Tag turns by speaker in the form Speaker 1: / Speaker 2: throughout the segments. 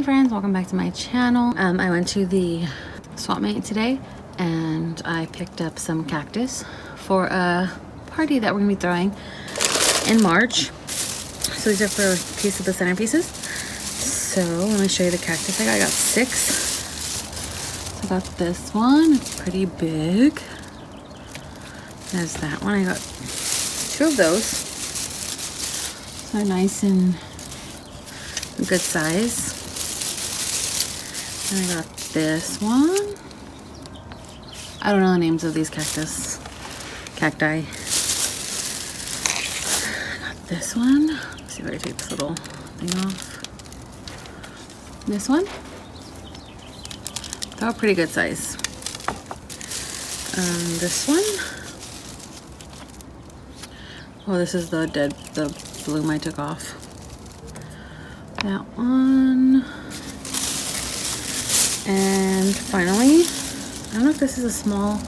Speaker 1: friends, welcome back to my channel. I went to the swap meet today and I picked up some cactus for a party that we're gonna be throwing in March. So these are for a piece of the centerpieces. So let me show you the cactus I got. I got 6. So I got this one, it's pretty big. There's that one. I got 2 of those. They're nice and good size. And I got this one. I don't know the names of these cacti. I got this one. Let's see if I can take this little thing off. This one. They're all pretty good size. This one. Oh, this is the bloom I took off. That one. And finally, I don't know if this is a small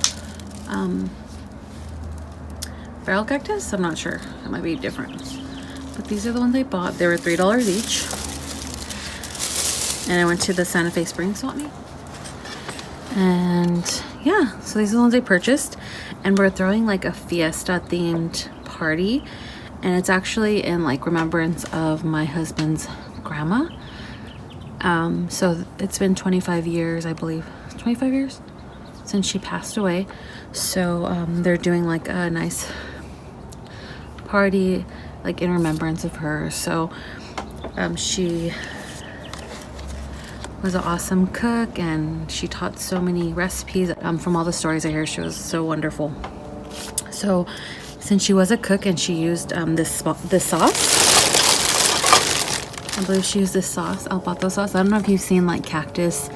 Speaker 1: barrel cactus. I'm not sure. It might be different. But these are the ones I bought. They were $3 each. And I went to the Santa Fe Spring swap meet. And yeah, so these are the ones I purchased. And we're throwing like a fiesta themed party. And it's actually in like remembrance of my husband's grandma. So it's been 25 years, I believe, 25 years since she passed away. So they're doing like a nice party like in remembrance of her. So she was an awesome cook and she taught so many recipes. From all the stories I hear, she was so wonderful. So since she was a cook and she used this sauce, I believe she used this sauce, alpato sauce. I don't know if you've seen like cactus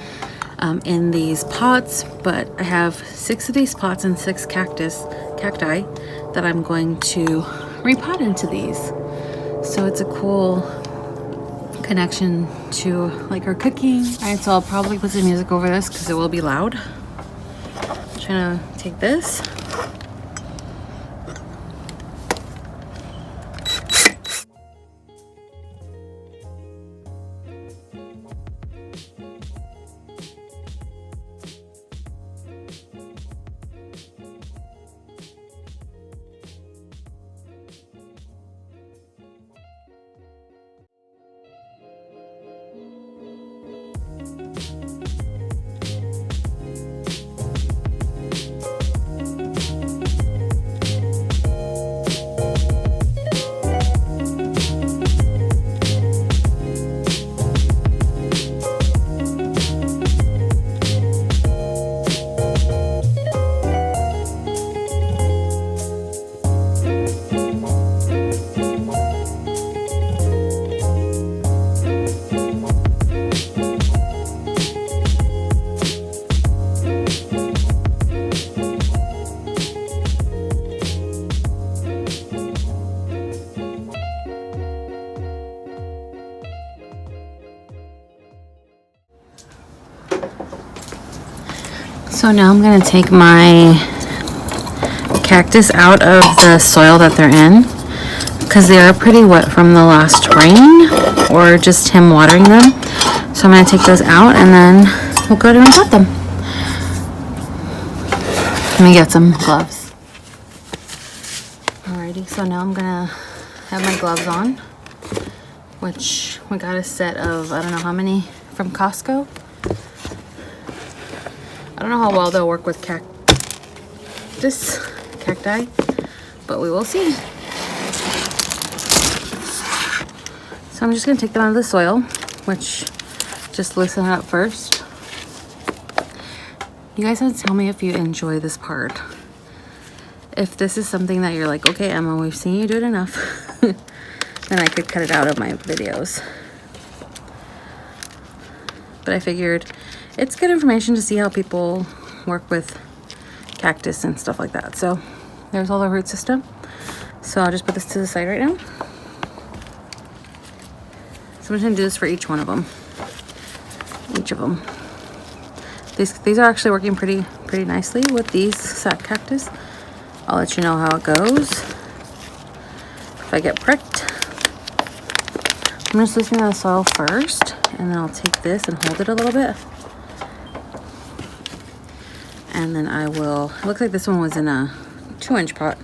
Speaker 1: in these pots, but I have 6 of these pots and 6 cacti that I'm going to repot into these. So it's a cool connection to like her cooking. All right, so I'll probably put some music over this because it will be loud. I'm trying to take this. So now I'm going to take my cactus out of the soil that they're in because they are pretty wet from the last rain or just him watering them. So I'm going to take those out and then we'll go to repot them. Let me get some gloves. Alrighty, so now I'm going to have my gloves on, which we got a set of, I don't know how many, from Costco. I don't know how well they'll work with cacti, but we will see. So I'm just going to take them out of the soil, which just loosen it up first. You guys have to tell me if you enjoy this part. If this is something that you're like, okay, Emma, we've seen you do it enough, then I could cut it out of my videos. But I figured it's good information to see how people work with cactus and stuff like that. So there's all the root system. So I'll just put this to the side right now. So I'm just gonna do this for each one of them. Each of them. These are actually working pretty nicely with these sack cactus. I'll let you know how it goes. If I get pricked, I'm just loosening the soil first and then I'll take this and hold it a little bit. And then I will, it looks like this one was in a 2-inch pot.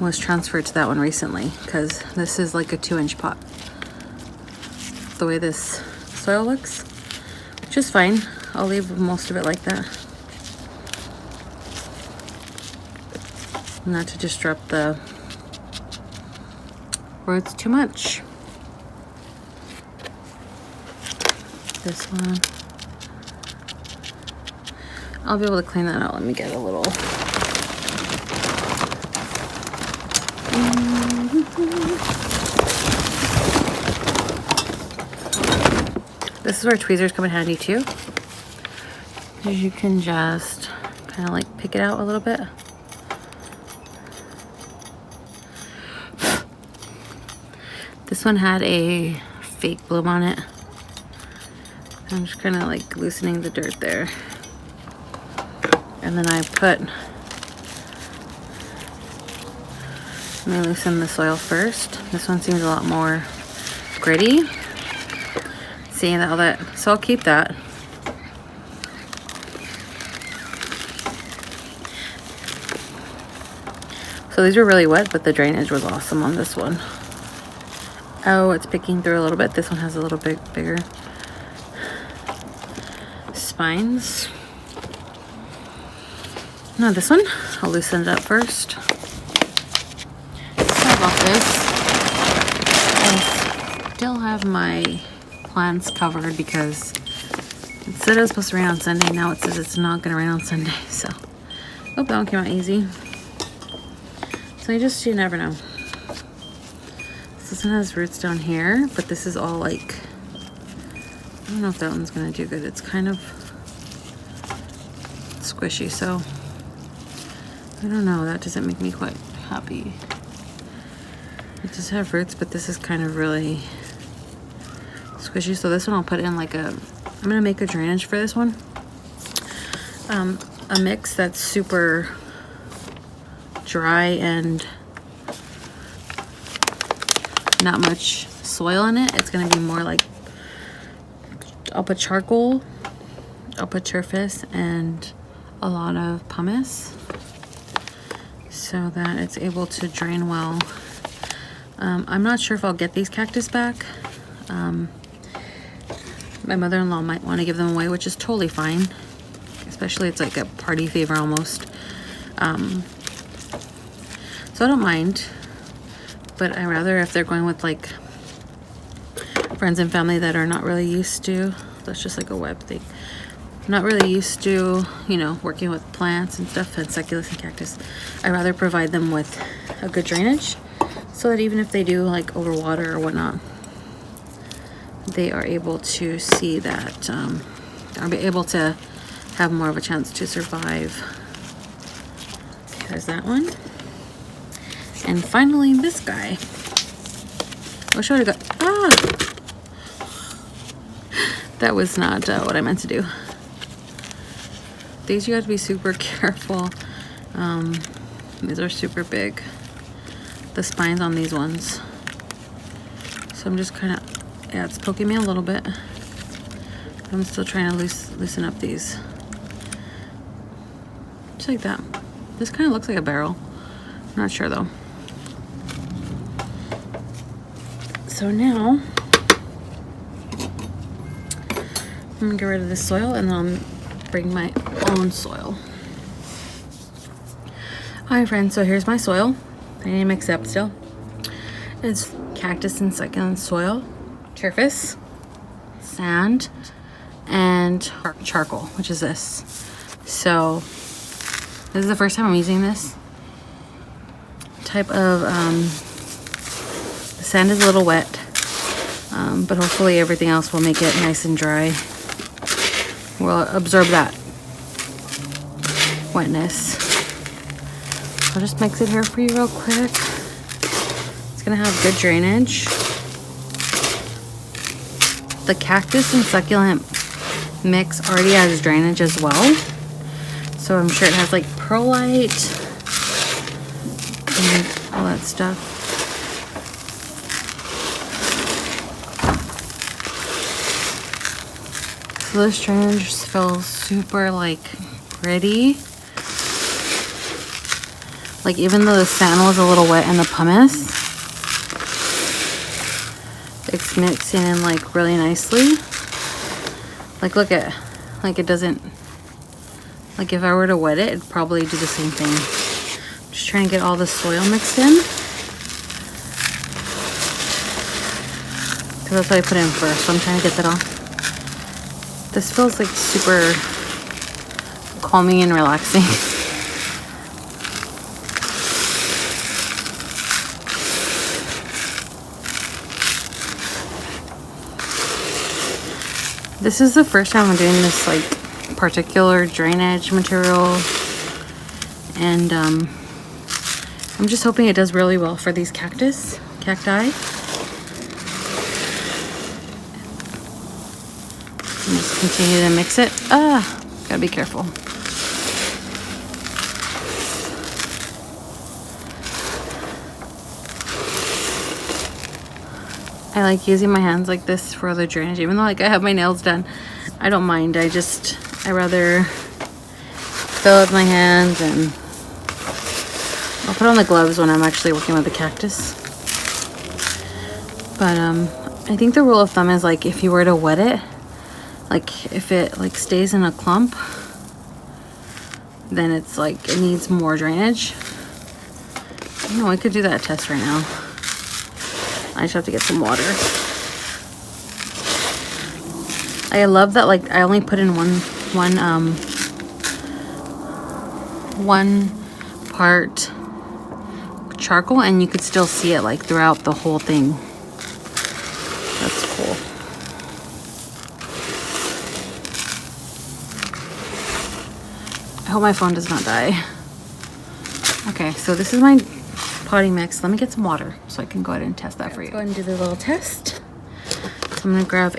Speaker 1: Was transferred to that one recently because this is like a 2-inch pot. The way this soil looks, which is fine. I'll leave most of it like that. Not to disrupt the roots too much. This one. I'll be able to clean that out. Let me get a little. This is where tweezers come in handy too. Because you can just kind of like pick it out a little bit. This one had a fake bloom on it. I'm just kind of like loosening the dirt there. And then let me loosen the soil first. This one seems a lot more gritty. Seeing all that, so I'll keep that. So these were really wet, but the drainage was awesome on this one. Oh, it's picking through a little bit. This one has a little bit bigger spines. No, this one, I'll loosen it up first. Sorry about this. I still have my plants covered because it said it was supposed to rain on Sunday. Now it says it's not going to rain on Sunday. So, oh, that one came out easy. So you never know. So this one has roots down here, but this is all like, I don't know if that one's going to do good. It's kind of squishy, so I don't know. That doesn't make me quite happy. It does have roots, but this is kind of really squishy. So this one I'll put in like I'm gonna make a drainage for this one. A mix that's super dry and not much soil in it. It's gonna be more like, I'll put charcoal, I'll put turfus, and a lot of pumice so that it's able to drain well. I'm not sure if I'll get these cactus back. My mother-in-law might want to give them away, which is totally fine. Especially it's like a party favor almost. So I don't mind. But I rather if they're going with like friends and family that are not really used to, that's just like a web thing. Not really used to, you know, working with plants and stuff and succulents and cactus. I rather provide them with a good drainage so that even if they do like overwater or whatnot, they are able to see that, or be able to have more of a chance to survive. There's that one. And finally, this guy. Which one did I go? Ah! That was not what I meant to do. These you have to be super careful. These are super big. The spines on these ones. So I'm just kind of, yeah, it's poking me a little bit. I'm still trying to loosen up these. Just like that. This kind of looks like a barrel. I'm not sure though. So now, I'm gonna get rid of this soil and then I'll bring my own soil. Alright friends, so here's my soil. I need to mix it up still. It's cactus and succulent soil, turfus, sand, and charcoal, which is this. So this is the first time I'm using this type of, the sand is a little wet, but hopefully everything else will make it nice and dry. We'll absorb that wetness. I'll just mix it here for you real quick. It's gonna have good drainage. The cactus and succulent mix already has drainage as well. So I'm sure it has like perlite and all that stuff. So this drainage just feels super like pretty. Like even though the sand was a little wet in the pumice, it's mixing in like really nicely. Like look at, like it doesn't, like if I were to wet it, it'd probably do the same thing. Just trying to get all the soil mixed in. Because that's what I put in first, so I'm trying to get that off. This feels like super calming and relaxing. This is the first time I'm doing this like particular drainage material, and I'm just hoping it does really well for these cacti. Just continue to mix it. Gotta be careful. I like using my hands like this for the drainage, even though like I have my nails done. I don't mind. I rather fill up my hands, and I'll put on the gloves when I'm actually working with the cactus. But I think the rule of thumb is like if you were to wet it, like if it like stays in a clump, then it's like it needs more drainage. You know, I could do that test right now. I just have to get some water. I love that like I only put in one part charcoal, and you could still see it like throughout the whole thing. That's cool. I hope my phone does not die. Okay, so this is my potting mix. Let me get some water so I can go ahead and test that for you. Let's go ahead and do the little test. So I'm gonna grab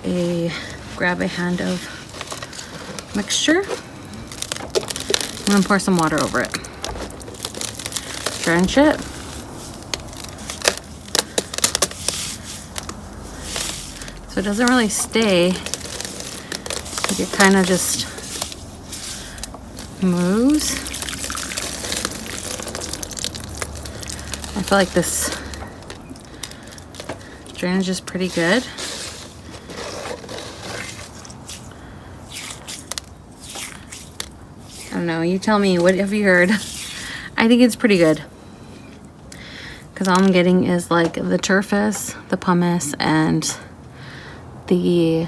Speaker 1: a hand of mixture. I'm gonna pour some water over it. Drench it. So it doesn't really stay. Like it kind of just moves. I feel like this drainage is pretty good. I don't know, you tell me, what have you heard? I think it's pretty good. Because all I'm getting is like the turfus, the pumice, and the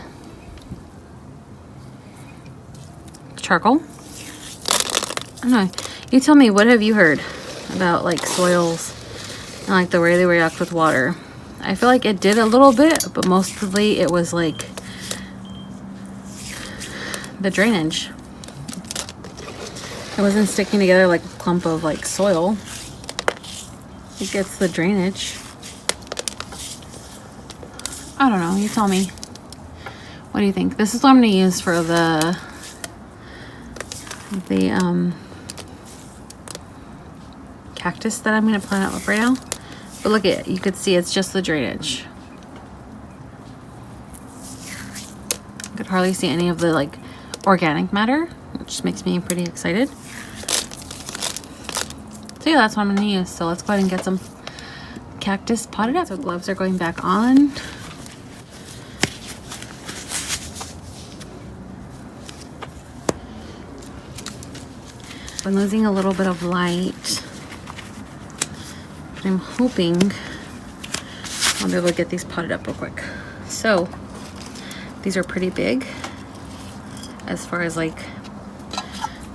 Speaker 1: charcoal. I don't know, you tell me, what have you heard about like soils and like the way they react with water? I feel like it did a little bit, but mostly it was like the drainage. It wasn't sticking together like a clump of like soil. It gets the drainage. I don't know, you tell me. What do you think? This is what I'm gonna use for the cactus that I'm gonna plant up right now. But look at it, you could see it's just the drainage. I could hardly see any of the like organic matter, which makes me pretty excited. So yeah, that's what I'm gonna use. So let's go ahead and get some cactus potted up. So gloves are going back on. I'm losing a little bit of light, but I'm hoping I'll be able to get these potted up real quick. So these are pretty big as far as like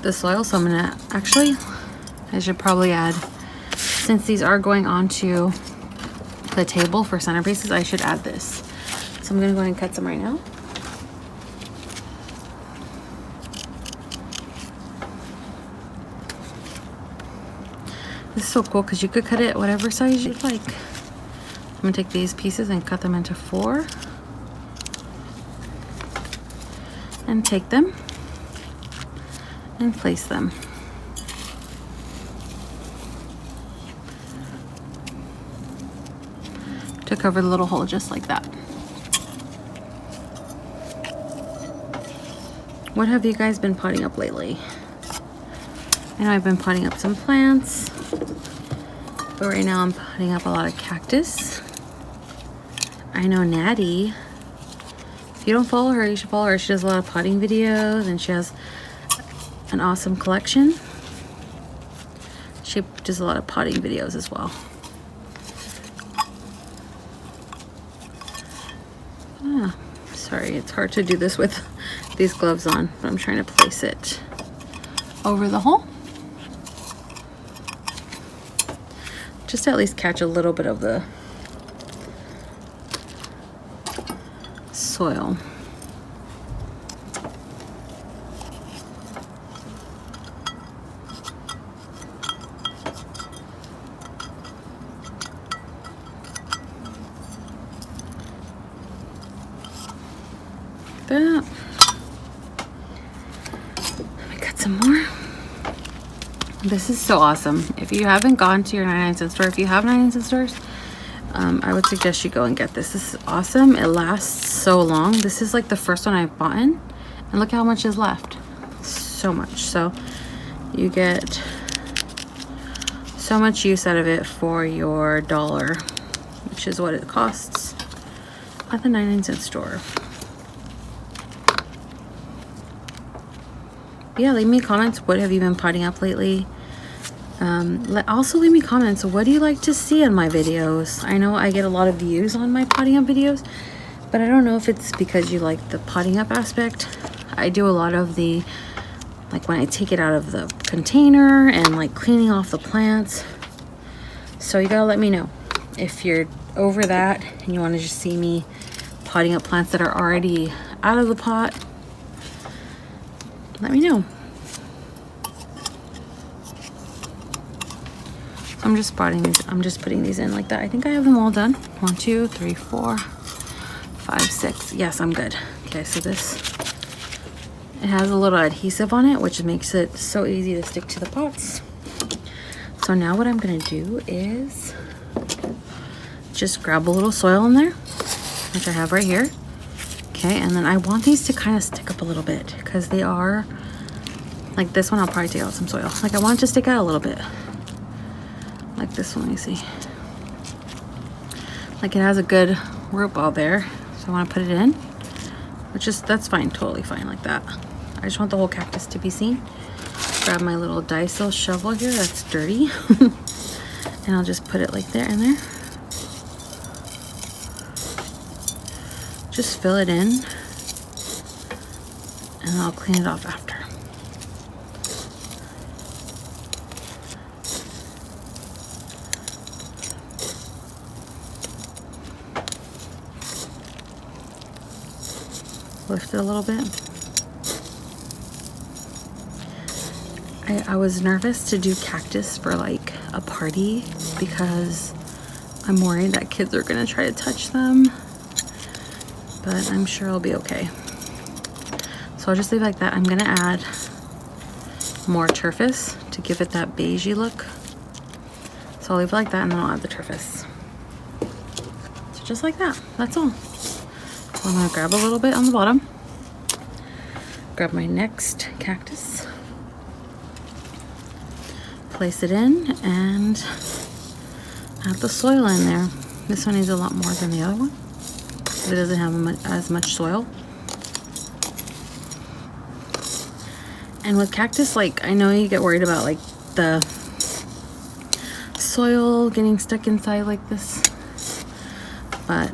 Speaker 1: the soil, so I'm gonna actually, I should probably add, since these are going onto the table for centerpieces, I should add this. So I'm gonna go ahead and cut some right now. This is so cool because you could cut it whatever size you'd like. I'm gonna take these pieces and cut them into 4 and take them and place them. To cover the little hole just like that. what have you guys been potting up lately? I know I've been potting up some plants, but right now I'm potting up a lot of cactus. I know Natty, if you don't follow her, you should follow her. She does a lot of potting videos and she has an awesome collection. She does a lot of potting videos as well. Ah, sorry, it's hard to do this with these gloves on, but I'm trying to place it over the hole. Just to at least catch a little bit of the soil. That. Let me cut some more. This is so awesome. If you haven't gone to your 99cent store, if you have 99cent stores, I would suggest you go and get this. This is awesome. It lasts so long. This is like the first one I've bought in, and look how much is left. So much. So you get so much use out of it for your $1, which is what it costs at the 99cent store. Yeah, leave me comments. What have you been potting up lately? Also leave me comments. What do you like to see in my videos? I know I get a lot of views on my potting up videos, but I don't know if it's because you like the potting up aspect. I do a lot of the, like when I take it out of the container and like cleaning off the plants. So you gotta let me know if you're over that and you want to just see me potting up plants that are already out of the pot. Let me know. I'm just spotting these. I'm just putting these in like that. I think I have them all done. 1, 2, 3, 4, 5, 6. Yes, I'm good. Okay, so this, it has a little adhesive on it, which makes it so easy to stick to the pots. So now what I'm gonna do is just grab a little soil in there, which I have right here. Okay, and then I want these to kind of stick up a little bit because they are, like this one, I'll probably take out some soil. Like I want it to stick out a little bit. Like this one, let me see. Like it has a good root ball there. So I want to put it in, which is, that's fine, totally fine like that. I just want the whole cactus to be seen. Grab my little Daiso shovel here that's dirty. And I'll just put it like there and there. Just fill it in and I'll clean it off after. Lift it a little bit. I was nervous to do cactus for like a party because I'm worried that kids are gonna try to touch them. But I'm sure it'll be okay. So I'll just leave it like that. I'm gonna add more turfus to give it that beigey look. So I'll leave it like that and then I'll add the turfus. So just like that, that's all. So I'm gonna grab a little bit on the bottom. Grab my next cactus. Place it in and add the soil in there. This one needs a lot more than the other one. It doesn't have as much soil. And with cactus, like I know you get worried about like the soil getting stuck inside like this, but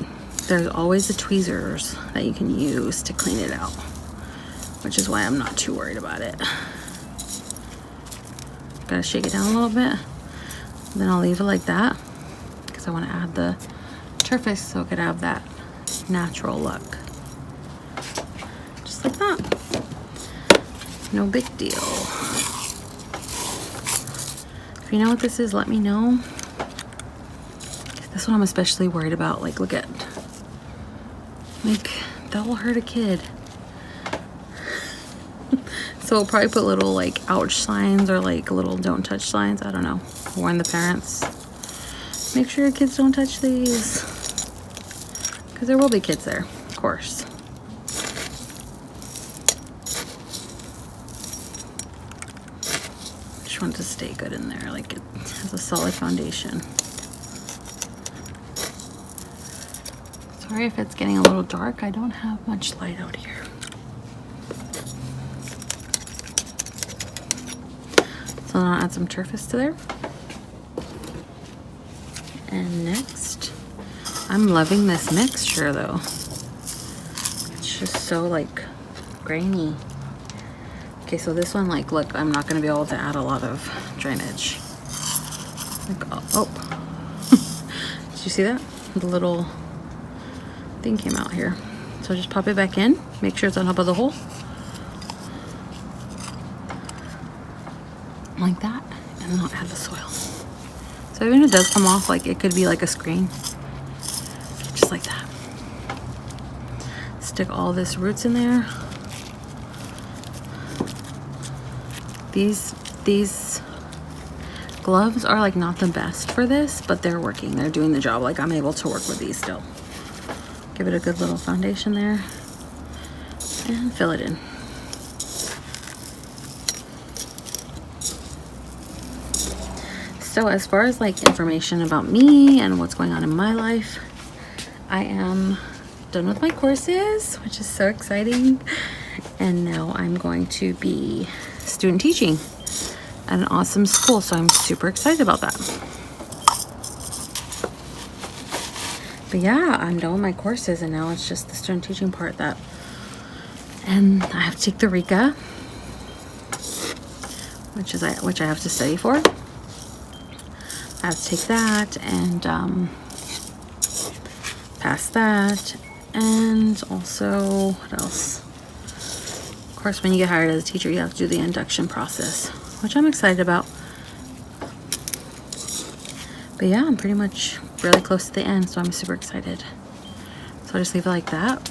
Speaker 1: there's always the tweezers that you can use to clean it out, which is why I'm not too worried about it. Gotta shake it down a little bit, then I'll leave it like that because I want to add the turfus so it could have that natural look. Just like that. No big deal. If you know what this is, let me know. This one I'm especially worried about. Like, look at, like, that will hurt a kid. So we'll probably put little like ouch signs or like little don't touch signs. I don't know. Warn the parents. Make sure your kids don't touch these. Because there will be kids there, of course. just want it to stay good in there, like it has a solid foundation. Sorry if it's getting a little dark. I don't have much light out here. So now I'll add some turf to there. And next, I'm loving this mixture though. It's just so like grainy. Okay, so this one, like, look, I'm not gonna be able to add a lot of drainage. Like, oh. Did you see that? The little thing came out here. So just pop it back in, make sure it's on top of the hole. Like that, and then I'll add the soil. So even if it does come off, like it could be like a screen. Just like that. Stick all this roots in there. These gloves are like not the best for this, but they're working. They're doing the job. Like I'm able to work with these still. Give it a good little foundation there and fill it in. So as far as like information about me and what's going on in my life, I am done with my courses, which is so exciting. And now I'm going to be student teaching at an awesome school. So I'm super excited about that. But yeah, I'm done with my courses and now it's just the student teaching part and I have to take the RICA, which I have to study for. I have to take that and pass that, and also what else? Of course, when you get hired as a teacher, you have to do the induction process, which I'm excited about. But yeah, I'm pretty much really close to the end, so I'm super excited. So I'll just leave it like that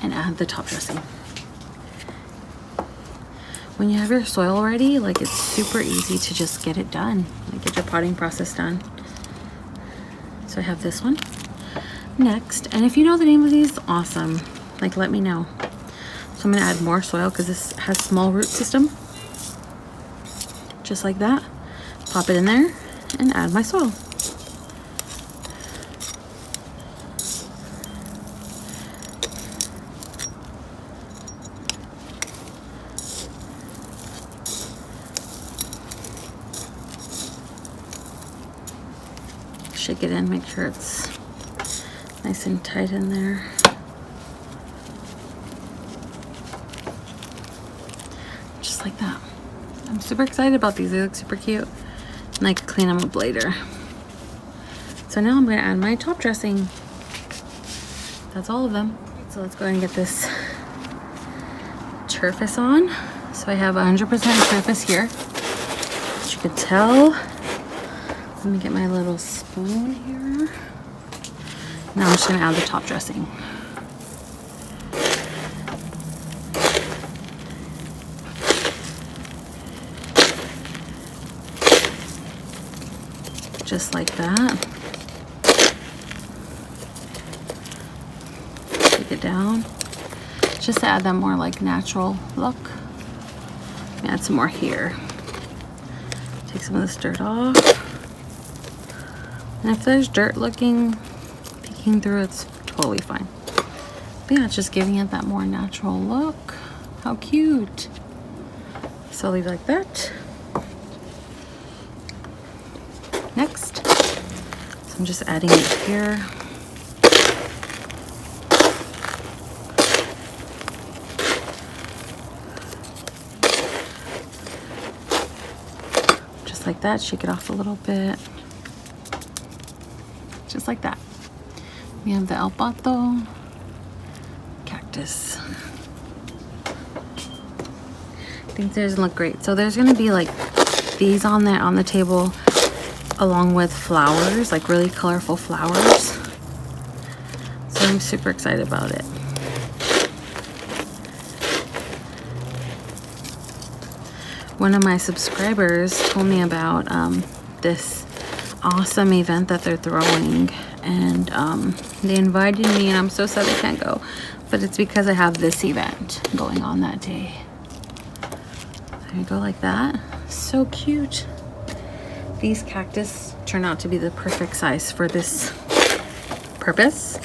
Speaker 1: and add the top dressing. When you have your soil ready, like it's super easy to just get it done, like get your potting process done. So I have this one next, and if you know the name of these, awesome, like let me know. So I'm gonna add more soil because this has small root system, just like that. Pop it in there and add my soil. Shake it in, make sure it's nice and tight in there. Just like that. I'm super excited about these. They look super cute. And I can clean them up later. So now I'm going to add my top dressing. That's all of them. So let's go ahead and get this turf on. So I have 100% turf here. As you can tell. Let me get my little spoon here. Now I'm just gonna add the top dressing. Just like that. Take it down. Just to add that more like natural look. Add some more here. Take some of this dirt off. And if there's dirt peeking through, it's totally fine. But yeah, it's just giving it that more natural look. How cute. So I'll leave it like that. Next, so I'm just adding it here. Just like that, shake it off a little bit. Just like that. We have the El Pato cactus. I think theirs look great. So there's gonna be like these on the table along with flowers, like really colorful flowers. So I'm super excited about it. One of my subscribers told me about this awesome event that they're throwing, and they invited me, and I'm so sad I can't go, but it's because I have this event going on that day. There you go, like that. So cute. These cactus turn out to be the perfect size for this purpose.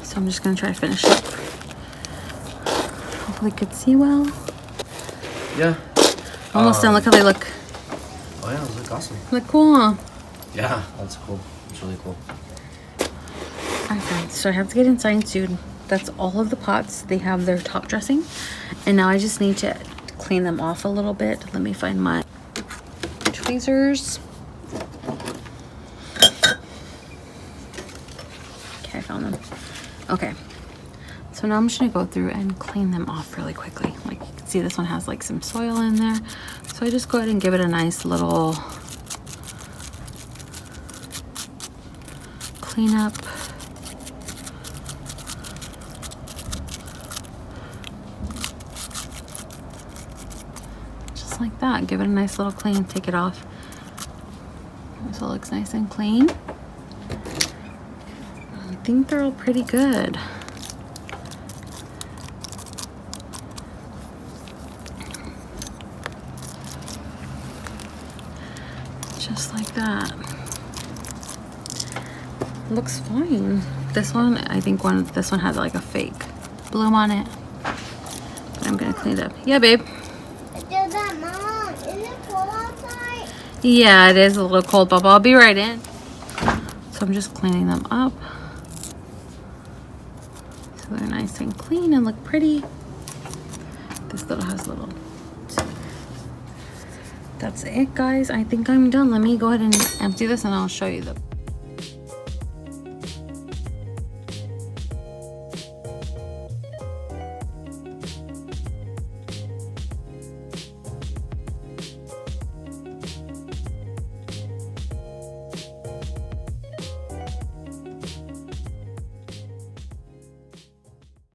Speaker 1: So I'm just gonna try to finish it. Hopefully you could see well.
Speaker 2: Yeah.
Speaker 1: Almost done. Look how they look.
Speaker 2: Oh yeah, those look awesome.
Speaker 1: Look cool, huh?
Speaker 2: Yeah, that's cool. It's really cool.
Speaker 1: Alright friends, so I have to get inside and stewed. That's all of the pots. They have their top dressing. And now I just need to clean them off a little bit. Let me find my tweezers. Okay, I found them. Okay. So now I'm just gonna go through and clean them off really quickly. Like you can see, this one has like some soil in there. So I just go ahead and give it a nice little clean up. Just like that. Give it a nice little clean, take it off. So it looks nice and clean. I think they're all pretty good. Just like that. Looks fine. This one, I think this one has like a fake bloom on it. But I'm gonna clean it up. Yeah, babe.
Speaker 3: Mom, isn't it cold outside?
Speaker 1: Yeah, it is a little cold, Bubba. I'll be right in. So I'm just cleaning them up. So they're nice and clean and look pretty. This little has little. That's it, guys. I think I'm done. Let me go ahead and empty this and I'll show you the